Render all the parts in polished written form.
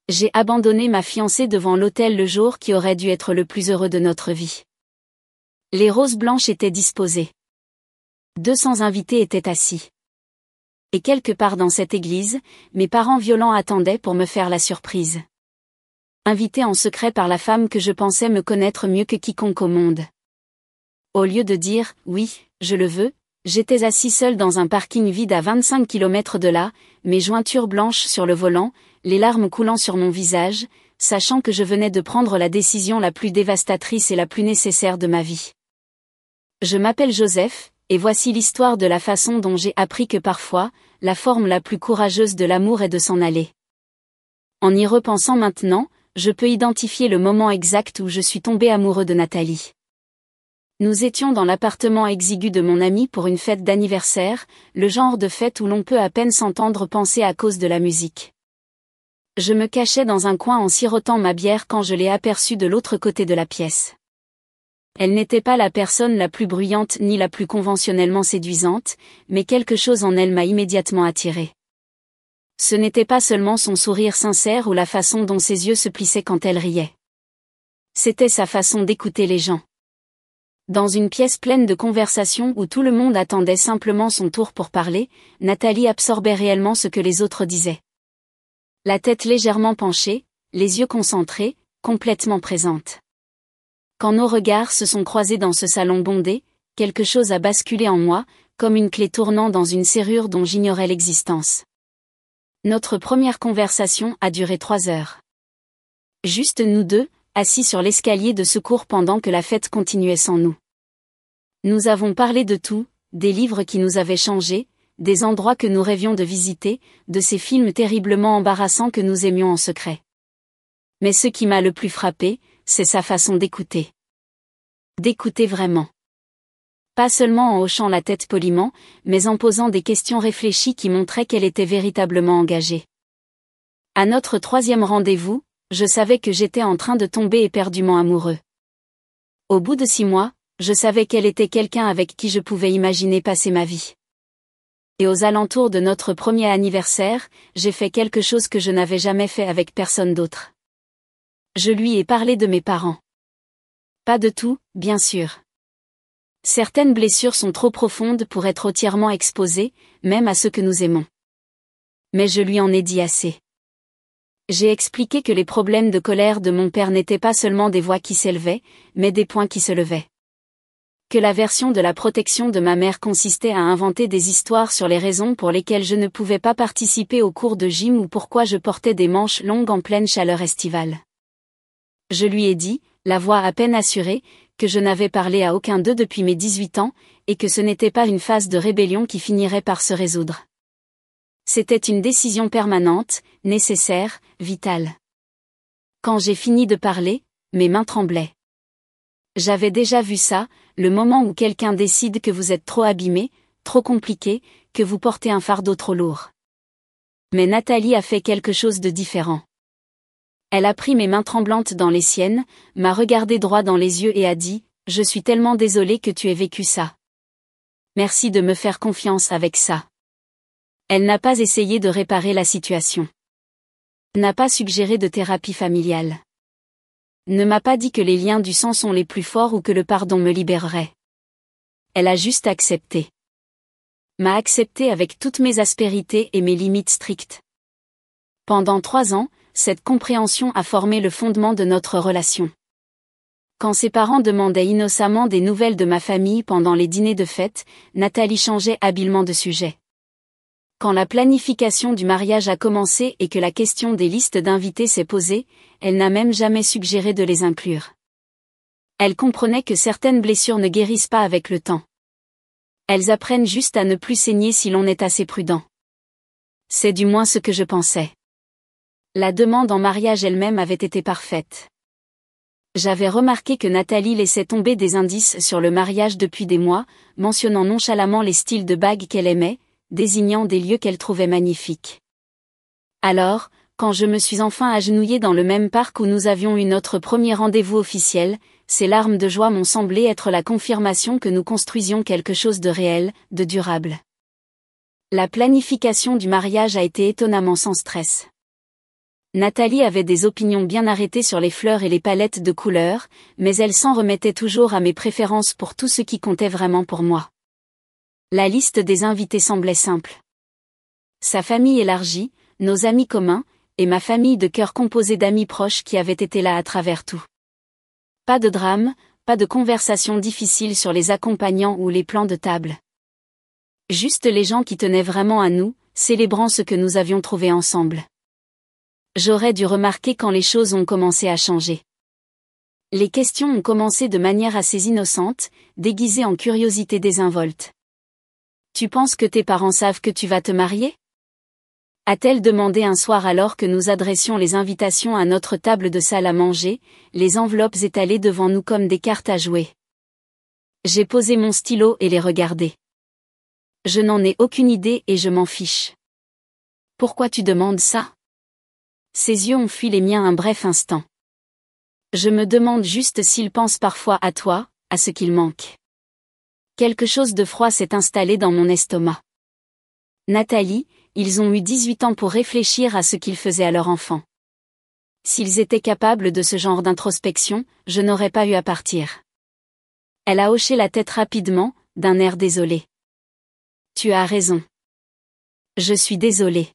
J'ai abandonné ma fiancée devant l'autel le jour qui aurait dû être le plus heureux de notre vie. Les roses blanches étaient disposées. 200 invités étaient assis. Et quelque part dans cette église, mes parents violents attendaient pour me faire la surprise. Invité en secret par la femme que je pensais me connaître mieux que quiconque au monde. Au lieu de dire « oui, je le veux », j'étais assis seul dans un parking vide à 25 km de là, mes jointures blanches sur le volant, les larmes coulant sur mon visage, sachant que je venais de prendre la décision la plus dévastatrice et la plus nécessaire de ma vie. Je m'appelle Joseph, et voici l'histoire de la façon dont j'ai appris que parfois, la forme la plus courageuse de l'amour est de s'en aller. En y repensant maintenant, je peux identifier le moment exact où je suis tombé amoureux de Nathalie. Nous étions dans l'appartement exigu de mon ami pour une fête d'anniversaire, le genre de fête où l'on peut à peine s'entendre penser à cause de la musique. Je me cachais dans un coin en sirotant ma bière quand je l'ai aperçue de l'autre côté de la pièce. Elle n'était pas la personne la plus bruyante ni la plus conventionnellement séduisante, mais quelque chose en elle m'a immédiatement attiré. Ce n'était pas seulement son sourire sincère ou la façon dont ses yeux se plissaient quand elle riait. C'était sa façon d'écouter les gens. Dans une pièce pleine de conversations où tout le monde attendait simplement son tour pour parler, Nathalie absorbait réellement ce que les autres disaient. La tête légèrement penchée, les yeux concentrés, complètement présente. Quand nos regards se sont croisés dans ce salon bondé, quelque chose a basculé en moi, comme une clé tournant dans une serrure dont j'ignorais l'existence. Notre première conversation a duré 3 heures. Juste nous deux, assis sur l'escalier de secours pendant que la fête continuait sans nous. Nous avons parlé de tout, des livres qui nous avaient changés, des endroits que nous rêvions de visiter, de ces films terriblement embarrassants que nous aimions en secret. Mais ce qui m'a le plus frappé, c'est sa façon d'écouter. D'écouter vraiment. Pas seulement en hochant la tête poliment, mais en posant des questions réfléchies qui montraient qu'elle était véritablement engagée. À notre 3e rendez-vous, je savais que j'étais en train de tomber éperdument amoureux. Au bout de 6 mois, je savais qu'elle était quelqu'un avec qui je pouvais imaginer passer ma vie. Et aux alentours de notre premier anniversaire, j'ai fait quelque chose que je n'avais jamais fait avec personne d'autre. Je lui ai parlé de mes parents. Pas de tout, bien sûr. Certaines blessures sont trop profondes pour être entièrement exposées, même à ceux que nous aimons. Mais je lui en ai dit assez. J'ai expliqué que les problèmes de colère de mon père n'étaient pas seulement des voix qui s'élevaient, mais des poings qui se levaient. Que la version de la protection de ma mère consistait à inventer des histoires sur les raisons pour lesquelles je ne pouvais pas participer aux cours de gym ou pourquoi je portais des manches longues en pleine chaleur estivale. Je lui ai dit, la voix à peine assurée, que je n'avais parlé à aucun d'eux depuis mes 18 ans, et que ce n'était pas une phase de rébellion qui finirait par se résoudre. C'était une décision permanente, nécessaire, vitale. Quand j'ai fini de parler, mes mains tremblaient. J'avais déjà vu ça, le moment où quelqu'un décide que vous êtes trop abîmé, trop compliqué, que vous portez un fardeau trop lourd. Mais Nathalie a fait quelque chose de différent. Elle a pris mes mains tremblantes dans les siennes, m'a regardé droit dans les yeux et a dit « Je suis tellement désolée que tu aies vécu ça. Merci de me faire confiance avec ça. » Elle n'a pas essayé de réparer la situation. N'a pas suggéré de thérapie familiale. Ne m'a pas dit que les liens du sang sont les plus forts ou que le pardon me libérerait. Elle a juste accepté. M'a accepté avec toutes mes aspérités et mes limites strictes. Pendant 3 ans, cette compréhension a formé le fondement de notre relation. Quand ses parents demandaient innocemment des nouvelles de ma famille pendant les dîners de fête, Nathalie changeait habilement de sujet. Quand la planification du mariage a commencé et que la question des listes d'invités s'est posée, elle n'a même jamais suggéré de les inclure. Elle comprenait que certaines blessures ne guérissent pas avec le temps. Elles apprennent juste à ne plus saigner si l'on est assez prudent. C'est du moins ce que je pensais. La demande en mariage elle-même avait été parfaite. J'avais remarqué que Nathalie laissait tomber des indices sur le mariage depuis des mois, mentionnant nonchalamment les styles de bagues qu'elle aimait, désignant des lieux qu'elle trouvait magnifiques. Alors, quand je me suis enfin agenouillée dans le même parc où nous avions eu notre premier rendez-vous officiel, ces larmes de joie m'ont semblé être la confirmation que nous construisions quelque chose de réel, de durable. La planification du mariage a été étonnamment sans stress. Nathalie avait des opinions bien arrêtées sur les fleurs et les palettes de couleurs, mais elle s'en remettait toujours à mes préférences pour tout ce qui comptait vraiment pour moi. La liste des invités semblait simple. Sa famille élargie, nos amis communs, et ma famille de cœur composée d'amis proches qui avaient été là à travers tout. Pas de drame, pas de conversation difficile sur les accompagnants ou les plans de table. Juste les gens qui tenaient vraiment à nous, célébrant ce que nous avions trouvé ensemble. J'aurais dû remarquer quand les choses ont commencé à changer. Les questions ont commencé de manière assez innocente, déguisées en curiosité désinvolte. Tu penses que tes parents savent que tu vas te marier ? A-t-elle demandé un soir alors que nous adressions les invitations à notre table de salle à manger, les enveloppes étalées devant nous comme des cartes à jouer. J'ai posé mon stylo et les regardé. Je n'en ai aucune idée et je m'en fiche. Pourquoi tu demandes ça ? Ses yeux ont fui les miens un bref instant. Je me demande juste s'il pense parfois à toi, à ce qu'il manque. Quelque chose de froid s'est installé dans mon estomac. Nathalie, ils ont eu 18 ans pour réfléchir à ce qu'ils faisaient à leur enfant. S'ils étaient capables de ce genre d'introspection, je n'aurais pas eu à partir. Elle a hoché la tête rapidement, d'un air désolé. Tu as raison. Je suis désolée.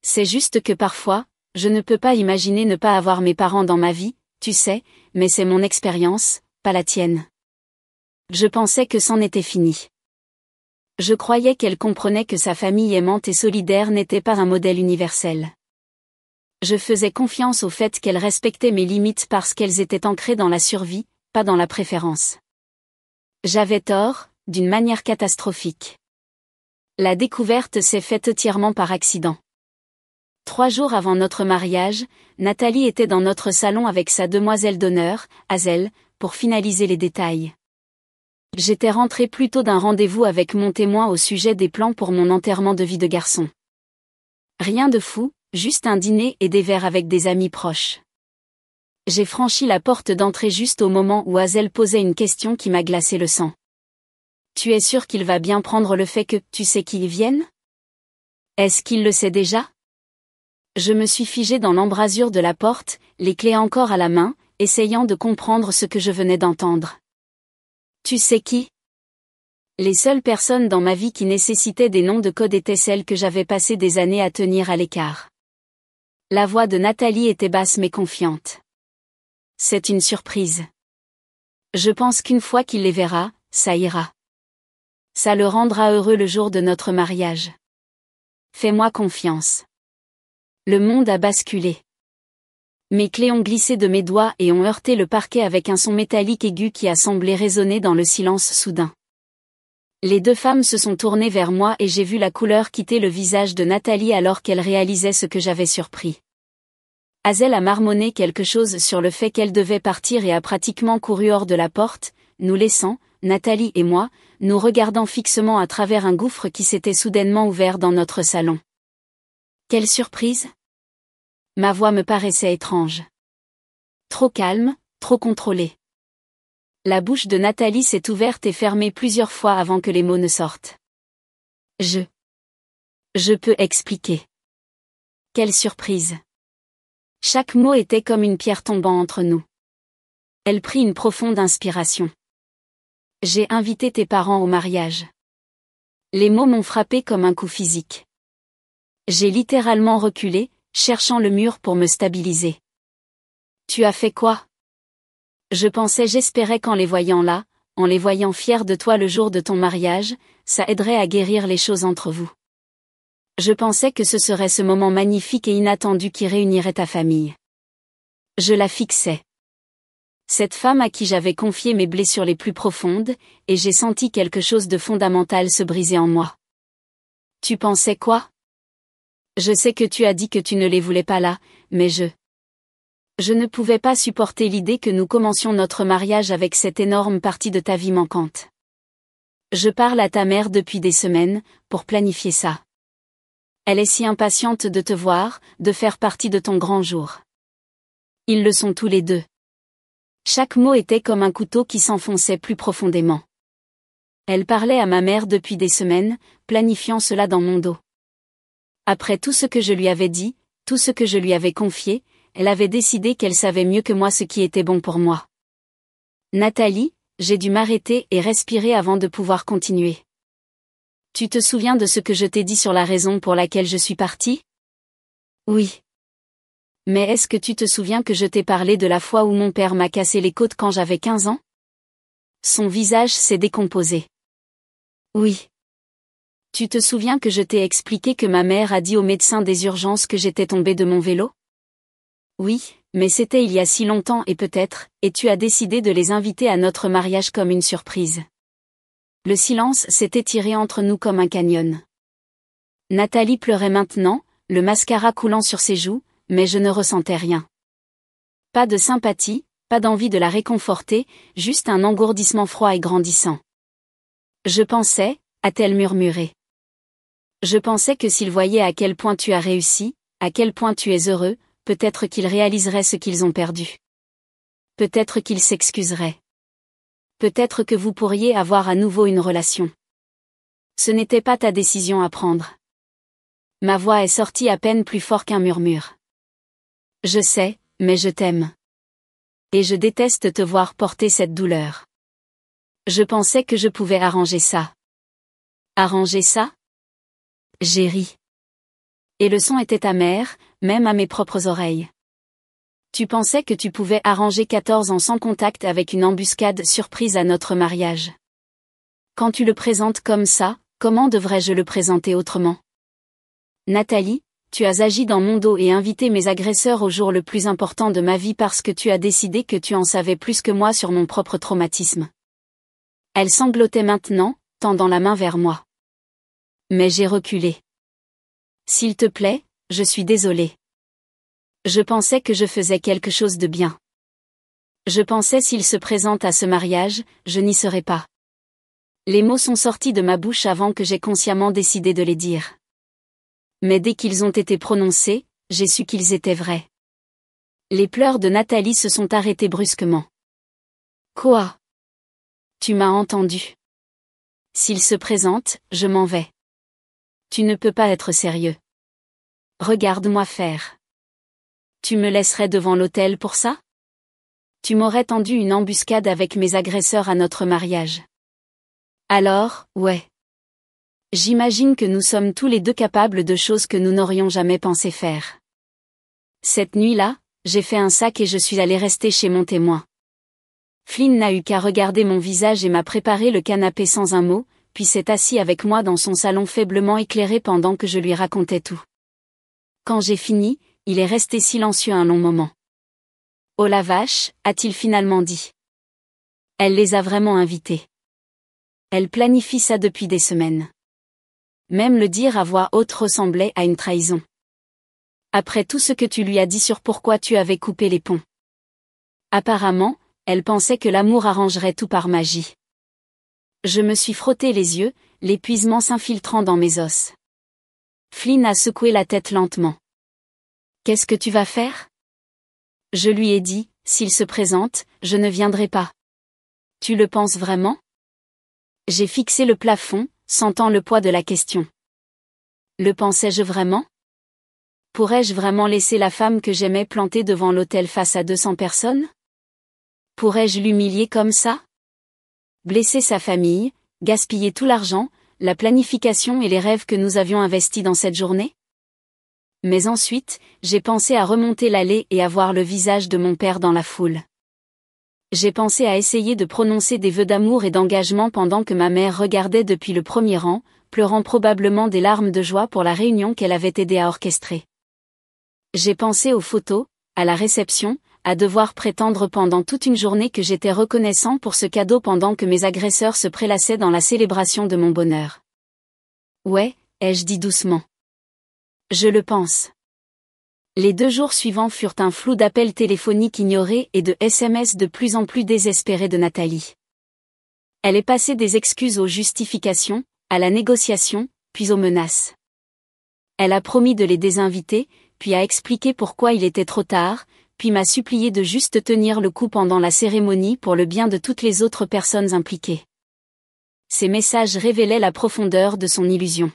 C'est juste que parfois, je ne peux pas imaginer ne pas avoir mes parents dans ma vie, tu sais, mais c'est mon expérience, pas la tienne. Je pensais que c'en était fini. Je croyais qu'elle comprenait que sa famille aimante et solidaire n'était pas un modèle universel. Je faisais confiance au fait qu'elle respectait mes limites parce qu'elles étaient ancrées dans la survie, pas dans la préférence. J'avais tort, d'une manière catastrophique. La découverte s'est faite entièrement par accident. 3 jours avant notre mariage, Nathalie était dans notre salon avec sa demoiselle d'honneur, Hazel, pour finaliser les détails. J'étais rentrée plus tôt d'un rendez-vous avec mon témoin au sujet des plans pour mon enterrement de vie de garçon. Rien de fou, juste un dîner et des verres avec des amis proches. J'ai franchi la porte d'entrée juste au moment où Hazel posait une question qui m'a glacé le sang. Tu es sûr qu'il va bien prendre le fait que tu sais qu'ils viennent ? Est-ce qu'il le sait déjà ? Je me suis figée dans l'embrasure de la porte, les clés encore à la main, essayant de comprendre ce que je venais d'entendre. Tu sais qui ? Les seules personnes dans ma vie qui nécessitaient des noms de code étaient celles que j'avais passé des années à tenir à l'écart. La voix de Nathalie était basse mais confiante. C'est une surprise. Je pense qu'une fois qu'il les verra, ça ira. Ça le rendra heureux le jour de notre mariage. Fais-moi confiance. Le monde a basculé. Mes clés ont glissé de mes doigts et ont heurté le parquet avec un son métallique aigu qui a semblé résonner dans le silence soudain. Les 2 femmes se sont tournées vers moi et j'ai vu la couleur quitter le visage de Nathalie alors qu'elle réalisait ce que j'avais surpris. Hazel a marmonné quelque chose sur le fait qu'elle devait partir et a pratiquement couru hors de la porte, nous laissant, Nathalie et moi, nous regardant fixement à travers un gouffre qui s'était soudainement ouvert dans notre salon. Quelle surprise ! Ma voix me paraissait étrange. Trop calme, trop contrôlée. La bouche de Nathalie s'est ouverte et fermée plusieurs fois avant que les mots ne sortent. Je peux expliquer. Quelle surprise. Chaque mot était comme une pierre tombant entre nous. Elle prit une profonde inspiration. J'ai invité tes parents au mariage. Les mots m'ont frappé comme un coup physique. J'ai littéralement reculé, cherchant le mur pour me stabiliser. Tu as fait quoi ? J'espérais qu'en les voyant là, en les voyant fiers de toi le jour de ton mariage, ça aiderait à guérir les choses entre vous. Je pensais que ce serait ce moment magnifique et inattendu qui réunirait ta famille. Je la fixais. Cette femme à qui j'avais confié mes blessures les plus profondes, et j'ai senti quelque chose de fondamental se briser en moi. Tu pensais quoi ? Je sais que tu as dit que tu ne les voulais pas là, mais je ne pouvais pas supporter l'idée que nous commencions notre mariage avec cette énorme partie de ta vie manquante. Je parle à ta mère depuis des semaines, pour planifier ça. Elle est si impatiente de te voir, de faire partie de ton grand jour. Ils le sont tous les 2. Chaque mot était comme un couteau qui s'enfonçait plus profondément. Elle parlait à ma mère depuis des semaines, planifiant cela dans mon dos. Après tout ce que je lui avais dit, Tout ce que je lui avais confié, elle avait décidé qu'elle savait mieux que moi ce qui était bon pour moi. Nathalie, j'ai dû m'arrêter et respirer avant de pouvoir continuer. Tu te souviens de ce que je t'ai dit sur la raison pour laquelle je suis partie? Oui. Mais est-ce que tu te souviens que je t'ai parlé de la fois où mon père m'a cassé les côtes quand j'avais 15 ans? Son visage s'est décomposé. Oui. Tu te souviens que je t'ai expliqué que ma mère a dit au médecin des urgences que j'étais tombée de mon vélo? Oui, mais c'était il y a si longtemps et peut-être, et tu as décidé de les inviter à notre mariage comme une surprise. Le silence s'est étiré entre nous comme un canyon. Nathalie pleurait maintenant, le mascara coulant sur ses joues, mais je ne ressentais rien. Pas de sympathie, pas d'envie de la réconforter, juste un engourdissement froid et grandissant. Je pensais, a-t-elle murmuré. Je pensais que s'ils voyaient à quel point tu as réussi, à quel point tu es heureux, peut-être qu'ils réaliseraient ce qu'ils ont perdu. Peut-être qu'ils s'excuseraient. Peut-être que vous pourriez avoir à nouveau une relation. Ce n'était pas ta décision à prendre. Ma voix est sortie à peine plus fort qu'un murmure. Je sais, mais je t'aime. Et je déteste te voir porter cette douleur. Je pensais que je pouvais arranger ça. Arranger ça? J'ai ri. Et le son était amer, même à mes propres oreilles. Tu pensais que tu pouvais arranger 14 ans sans contact avec une embuscade surprise à notre mariage. Quand tu le présentes comme ça, comment devrais-je le présenter autrement? Nathalie, tu as agi dans mon dos et invité mes agresseurs au jour le plus important de ma vie parce que tu as décidé que tu en savais plus que moi sur mon propre traumatisme. Elle sanglotait maintenant, tendant la main vers moi. Mais j'ai reculé. S'il te plaît, je suis désolée. Je pensais que je faisais quelque chose de bien. Je pensais s'il se présente à ce mariage, je n'y serais pas. Les mots sont sortis de ma bouche avant que j'aie consciemment décidé de les dire. Mais dès qu'ils ont été prononcés, j'ai su qu'ils étaient vrais. Les pleurs de Nathalie se sont arrêtés brusquement. Quoi? Tu m'as entendu. S'il se présente, je m'en vais. Tu ne peux pas être sérieux. Regarde-moi faire. Tu me laisserais devant l'autel pour ça? Tu m'aurais tendu une embuscade avec mes agresseurs à notre mariage. Alors, ouais. J'imagine que nous sommes tous les deux capables de choses que nous n'aurions jamais pensé faire. Cette nuit-là, j'ai fait un sac et je suis allée rester chez mon témoin. Flynn n'a eu qu'à regarder mon visage et m'a préparé le canapé sans un mot, puis s'est assis avec moi dans son salon faiblement éclairé pendant que je lui racontais tout. Quand j'ai fini, il est resté silencieux un long moment. Oh la vache, a-t-il finalement dit. Elle les a vraiment invités. Elle planifie ça depuis des semaines. Même le dire à voix haute ressemblait à une trahison. Après tout ce que tu lui as dit sur pourquoi tu avais coupé les ponts. Apparemment, elle pensait que l'amour arrangerait tout par magie. Je me suis frotté les yeux, l'épuisement s'infiltrant dans mes os. Flynn a secoué la tête lentement. Qu'est-ce que tu vas faire? Je lui ai dit, s'il se présente, je ne viendrai pas. Tu le penses vraiment? J'ai fixé le plafond, sentant le poids de la question. Le pensais-je vraiment? Pourrais-je vraiment laisser la femme que j'aimais plantée devant l'autel face à 200 personnes? Pourrais-je l'humilier comme ça? Blesser sa famille, gaspiller tout l'argent, la planification et les rêves que nous avions investis dans cette journée? Mais ensuite, j'ai pensé à remonter l'allée et à voir le visage de mon père dans la foule. J'ai pensé à essayer de prononcer des vœux d'amour et d'engagement pendant que ma mère regardait depuis le premier rang, pleurant probablement des larmes de joie pour la réunion qu'elle avait aidé à orchestrer. J'ai pensé aux photos, à la réception, à devoir prétendre pendant toute une journée que j'étais reconnaissant pour ce cadeau pendant que mes agresseurs se prélassaient dans la célébration de mon bonheur. Ouais, ai-je dit doucement. Je le pense. Les 2 jours suivants furent un flou d'appels téléphoniques ignorés et de SMS de plus en plus désespérés de Nathalie. Elle est passée des excuses aux justifications, à la négociation, puis aux menaces. Elle a promis de les désinviter, puis a expliqué pourquoi il était trop tard, puis m'a supplié de juste tenir le coup pendant la cérémonie pour le bien de toutes les autres personnes impliquées. Ces messages révélaient la profondeur de son illusion.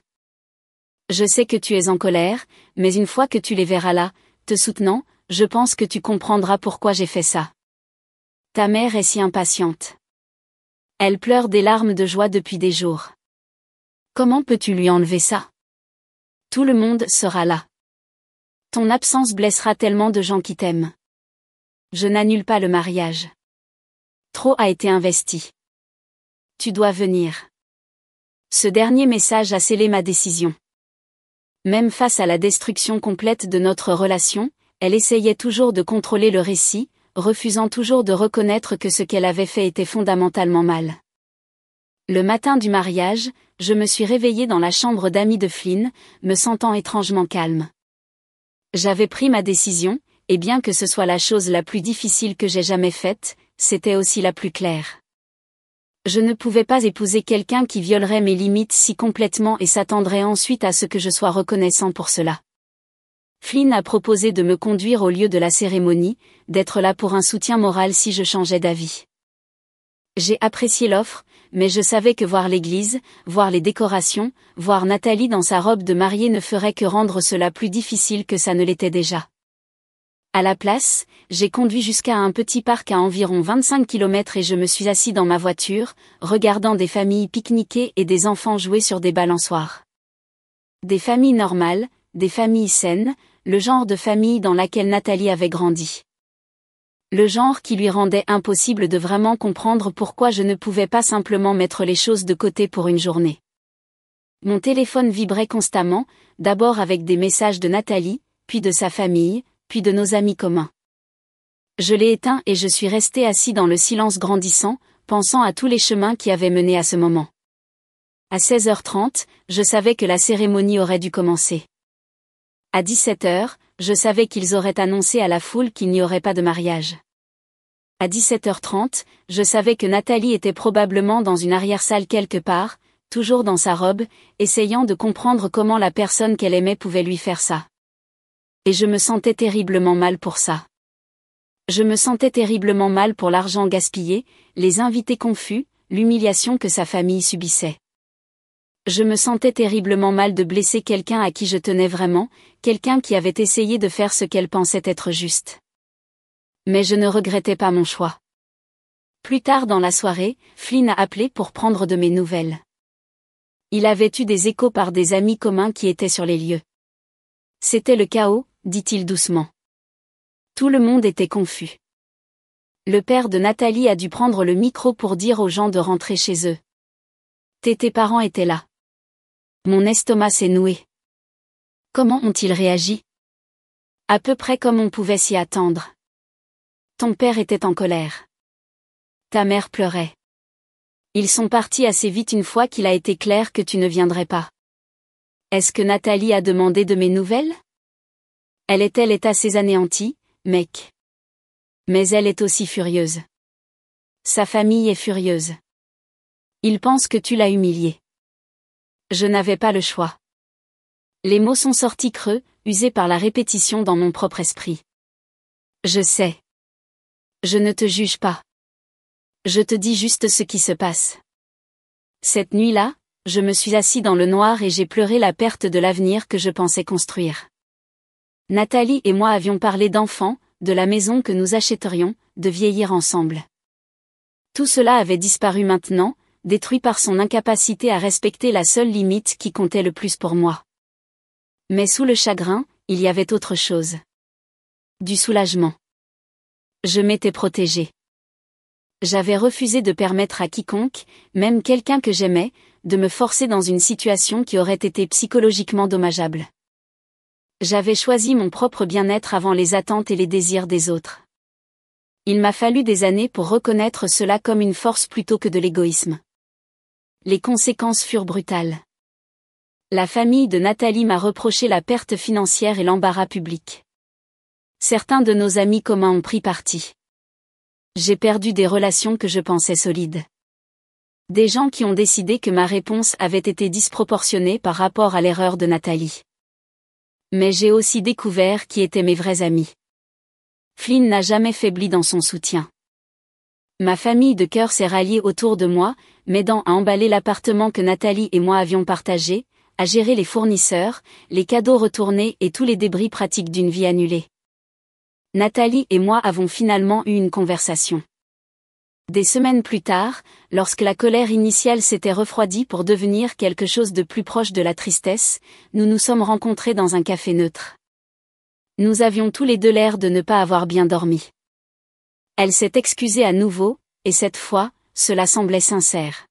Je sais que tu es en colère, mais une fois que tu les verras là, te soutenant, je pense que tu comprendras pourquoi j'ai fait ça. Ta mère est si impatiente. Elle pleure des larmes de joie depuis des jours. Comment peux-tu lui enlever ça? Tout le monde sera là. Ton absence blessera tellement de gens qui t'aiment. Je n'annule pas le mariage. Trop a été investi. Tu dois venir. Ce dernier message a scellé ma décision. Même face à la destruction complète de notre relation, elle essayait toujours de contrôler le récit, refusant toujours de reconnaître que ce qu'elle avait fait était fondamentalement mal. Le matin du mariage, je me suis réveillée dans la chambre d'amis de Flynn, me sentant étrangement calme. J'avais pris ma décision, et bien que ce soit la chose la plus difficile que j'ai jamais faite, c'était aussi la plus claire. Je ne pouvais pas épouser quelqu'un qui violerait mes limites si complètement et s'attendrait ensuite à ce que je sois reconnaissant pour cela. Flynn a proposé de me conduire au lieu de la cérémonie, d'être là pour un soutien moral si je changeais d'avis. J'ai apprécié l'offre, mais je savais que voir l'église, voir les décorations, voir Nathalie dans sa robe de mariée ne ferait que rendre cela plus difficile que ça ne l'était déjà. À la place, j'ai conduit jusqu'à un petit parc à environ 25 km et je me suis assis dans ma voiture, regardant des familles pique-niquer et des enfants jouer sur des balançoires. Des familles normales, des familles saines, le genre de famille dans laquelle Nathalie avait grandi. Le genre qui lui rendait impossible de vraiment comprendre pourquoi je ne pouvais pas simplement mettre les choses de côté pour une journée. Mon téléphone vibrait constamment, d'abord avec des messages de Nathalie, puis de sa famille, puis de nos amis communs. Je l'ai éteint et je suis resté assis dans le silence grandissant, pensant à tous les chemins qui avaient mené à ce moment. À 16h30, je savais que la cérémonie aurait dû commencer. À 17h, je savais qu'ils auraient annoncé à la foule qu'il n'y aurait pas de mariage. À 17h30, je savais que Nathalie était probablement dans une arrière-salle quelque part, toujours dans sa robe, essayant de comprendre comment la personne qu'elle aimait pouvait lui faire ça. Et je me sentais terriblement mal pour ça. Je me sentais terriblement mal pour l'argent gaspillé, les invités confus, l'humiliation que sa famille subissait. Je me sentais terriblement mal de blesser quelqu'un à qui je tenais vraiment, quelqu'un qui avait essayé de faire ce qu'elle pensait être juste. Mais je ne regrettais pas mon choix. Plus tard dans la soirée, Flynn a appelé pour prendre de mes nouvelles. Il avait eu des échos par des amis communs qui étaient sur les lieux. C'était le chaos, dit-il doucement. Tout le monde était confus. Le père de Nathalie a dû prendre le micro pour dire aux gens de rentrer chez eux. Tes parents étaient là. Mon estomac s'est noué. Comment ont-ils réagi? À peu près comme on pouvait s'y attendre. Ton père était en colère. Ta mère pleurait. Ils sont partis assez vite une fois qu'il a été clair que tu ne viendrais pas. Est-ce que Nathalie a demandé de mes nouvelles? Elle est assez anéantie, mec. Mais elle est aussi furieuse. Sa famille est furieuse. Ils pensent que tu l'as humiliée. Je n'avais pas le choix. Les mots sont sortis creux, usés par la répétition dans mon propre esprit. Je sais. Je ne te juge pas. Je te dis juste ce qui se passe. Cette nuit-là, je me suis assis dans le noir et j'ai pleuré la perte de l'avenir que je pensais construire. Nathalie et moi avions parlé d'enfants, de la maison que nous achèterions, de vieillir ensemble. Tout cela avait disparu maintenant, détruit par son incapacité à respecter la seule limite qui comptait le plus pour moi. Mais sous le chagrin, il y avait autre chose. Du soulagement. Je m'étais protégée. J'avais refusé de permettre à quiconque, même quelqu'un que j'aimais, de me forcer dans une situation qui aurait été psychologiquement dommageable. J'avais choisi mon propre bien-être avant les attentes et les désirs des autres. Il m'a fallu des années pour reconnaître cela comme une force plutôt que de l'égoïsme. Les conséquences furent brutales. La famille de Nathalie m'a reproché la perte financière et l'embarras public. Certains de nos amis communs ont pris parti. J'ai perdu des relations que je pensais solides. Des gens qui ont décidé que ma réponse avait été disproportionnée par rapport à l'erreur de Nathalie. Mais j'ai aussi découvert qui étaient mes vrais amis. Flynn n'a jamais faibli dans son soutien. Ma famille de cœur s'est ralliée autour de moi, m'aidant à emballer l'appartement que Nathalie et moi avions partagé, à gérer les fournisseurs, les cadeaux retournés et tous les débris pratiques d'une vie annulée. Nathalie et moi avons finalement eu une conversation. Des semaines plus tard, lorsque la colère initiale s'était refroidie pour devenir quelque chose de plus proche de la tristesse, nous nous sommes rencontrés dans un café neutre. Nous avions tous les deux l'air de ne pas avoir bien dormi. Elle s'est excusée à nouveau, et cette fois, cela semblait sincère.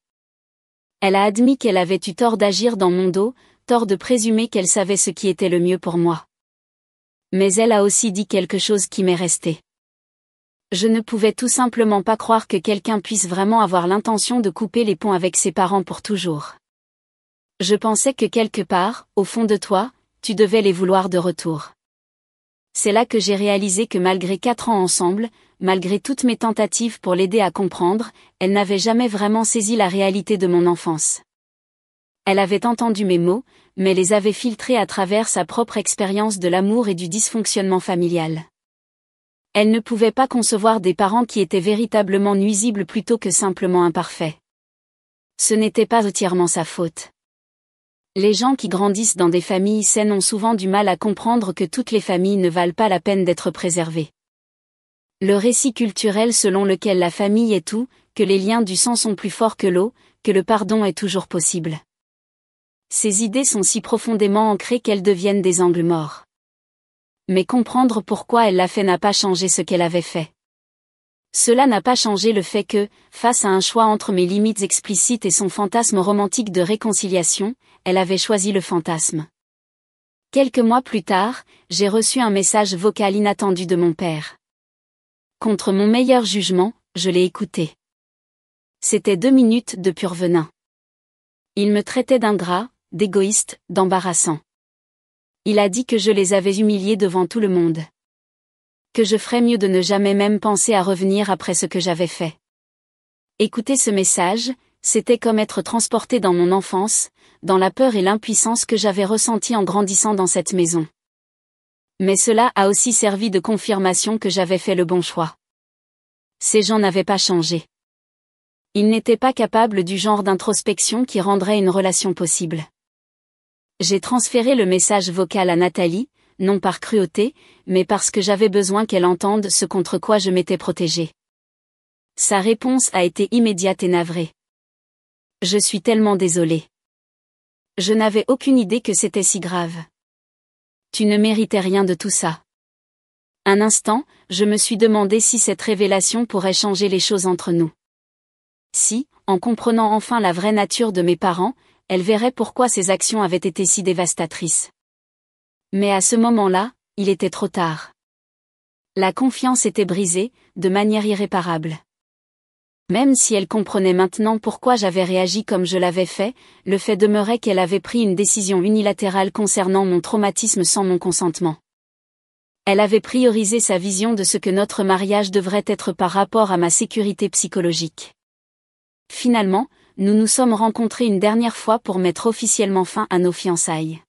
Elle a admis qu'elle avait eu tort d'agir dans mon dos, tort de présumer qu'elle savait ce qui était le mieux pour moi. Mais elle a aussi dit quelque chose qui m'est resté. Je ne pouvais tout simplement pas croire que quelqu'un puisse vraiment avoir l'intention de couper les ponts avec ses parents pour toujours. Je pensais que quelque part, au fond de toi, tu devais les vouloir de retour. C'est là que j'ai réalisé que malgré 4 ans ensemble, malgré toutes mes tentatives pour l'aider à comprendre, elle n'avait jamais vraiment saisi la réalité de mon enfance. Elle avait entendu mes mots, mais les avait filtrés à travers sa propre expérience de l'amour et du dysfonctionnement familial. Elle ne pouvait pas concevoir des parents qui étaient véritablement nuisibles plutôt que simplement imparfaits. Ce n'était pas entièrement sa faute. Les gens qui grandissent dans des familles saines ont souvent du mal à comprendre que toutes les familles ne valent pas la peine d'être préservées. Le récit culturel selon lequel la famille est tout, que les liens du sang sont plus forts que l'eau, que le pardon est toujours possible. Ces idées sont si profondément ancrées qu'elles deviennent des angles morts. Mais comprendre pourquoi elle l'a fait n'a pas changé ce qu'elle avait fait. Cela n'a pas changé le fait que, face à un choix entre mes limites explicites et son fantasme romantique de réconciliation, elle avait choisi le fantasme. Quelques mois plus tard, j'ai reçu un message vocal inattendu de mon père. Contre mon meilleur jugement, je l'ai écouté. C'était 2 minutes de pur venin. Il me traitait d'ingrat, d'égoïste, d'embarrassant. Il a dit que je les avais humiliés devant tout le monde. Que je ferais mieux de ne jamais même penser à revenir après ce que j'avais fait. Écouter ce message, c'était comme être transporté dans mon enfance, dans la peur et l'impuissance que j'avais ressentie en grandissant dans cette maison. Mais cela a aussi servi de confirmation que j'avais fait le bon choix. Ces gens n'avaient pas changé. Ils n'étaient pas capables du genre d'introspection qui rendrait une relation possible. J'ai transféré le message vocal à Nathalie, non par cruauté, mais parce que j'avais besoin qu'elle entende ce contre quoi je m'étais protégée. Sa réponse a été immédiate et navrée. Je suis tellement désolée. Je n'avais aucune idée que c'était si grave. Tu ne méritais rien de tout ça. Un instant, je me suis demandé si cette révélation pourrait changer les choses entre nous. Si, en comprenant enfin la vraie nature de mes parents, elle verrait pourquoi ces actions avaient été si dévastatrices. Mais à ce moment-là, il était trop tard. La confiance était brisée, de manière irréparable. Même si elle comprenait maintenant pourquoi j'avais réagi comme je l'avais fait, le fait demeurait qu'elle avait pris une décision unilatérale concernant mon traumatisme sans mon consentement. Elle avait priorisé sa vision de ce que notre mariage devrait être par rapport à ma sécurité psychologique. Finalement, nous nous sommes rencontrés une dernière fois pour mettre officiellement fin à nos fiançailles.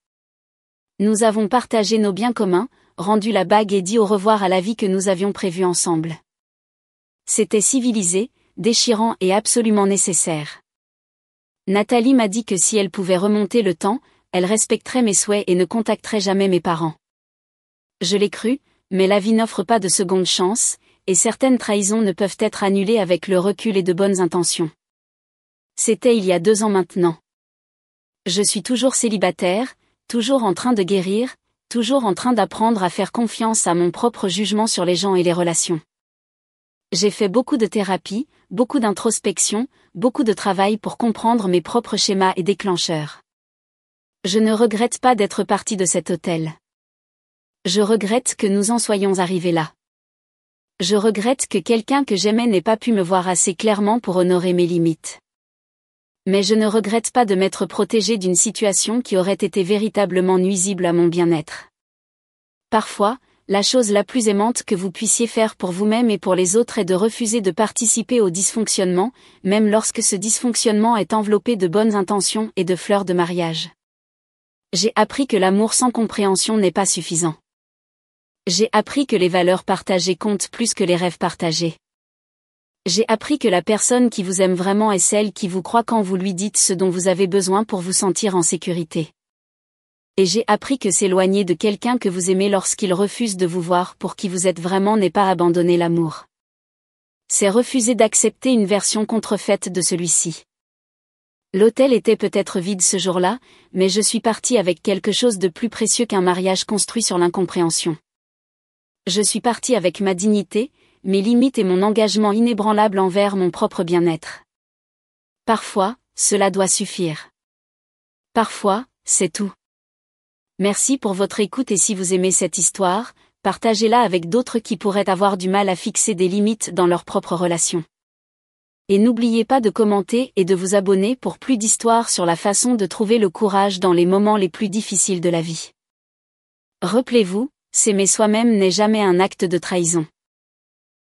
Nous avons partagé nos biens communs, rendu la bague et dit au revoir à la vie que nous avions prévue ensemble. C'était civilisé, déchirant et absolument nécessaire. Nathalie m'a dit que si elle pouvait remonter le temps, elle respecterait mes souhaits et ne contacterait jamais mes parents. Je l'ai cru, mais la vie n'offre pas de seconde chance, et certaines trahisons ne peuvent être annulées avec le recul et de bonnes intentions. C'était il y a 2 ans maintenant. Je suis toujours célibataire, toujours en train de guérir, toujours en train d'apprendre à faire confiance à mon propre jugement sur les gens et les relations. J'ai fait beaucoup de thérapie, beaucoup d'introspection, beaucoup de travail pour comprendre mes propres schémas et déclencheurs. Je ne regrette pas d'être partie de cet hôtel. Je regrette que nous en soyons arrivés là. Je regrette que quelqu'un que j'aimais n'ait pas pu me voir assez clairement pour honorer mes limites. Mais je ne regrette pas de m'être protégée d'une situation qui aurait été véritablement nuisible à mon bien-être. Parfois, la chose la plus aimante que vous puissiez faire pour vous-même et pour les autres est de refuser de participer au dysfonctionnement, même lorsque ce dysfonctionnement est enveloppé de bonnes intentions et de fleurs de mariage. J'ai appris que l'amour sans compréhension n'est pas suffisant. J'ai appris que les valeurs partagées comptent plus que les rêves partagés. J'ai appris que la personne qui vous aime vraiment est celle qui vous croit quand vous lui dites ce dont vous avez besoin pour vous sentir en sécurité. Et j'ai appris que s'éloigner de quelqu'un que vous aimez lorsqu'il refuse de vous voir pour qui vous êtes vraiment n'est pas abandonner l'amour. C'est refuser d'accepter une version contrefaite de celui-ci. L'hôtel était peut-être vide ce jour-là, mais je suis partie avec quelque chose de plus précieux qu'un mariage construit sur l'incompréhension. Je suis partie avec ma dignité, mes limites et mon engagement inébranlable envers mon propre bien-être. Parfois, cela doit suffire. Parfois, c'est tout. Merci pour votre écoute et si vous aimez cette histoire, partagez-la avec d'autres qui pourraient avoir du mal à fixer des limites dans leurs propres relations. Et n'oubliez pas de commenter et de vous abonner pour plus d'histoires sur la façon de trouver le courage dans les moments les plus difficiles de la vie. Rappelez-vous, s'aimer soi-même n'est jamais un acte de trahison.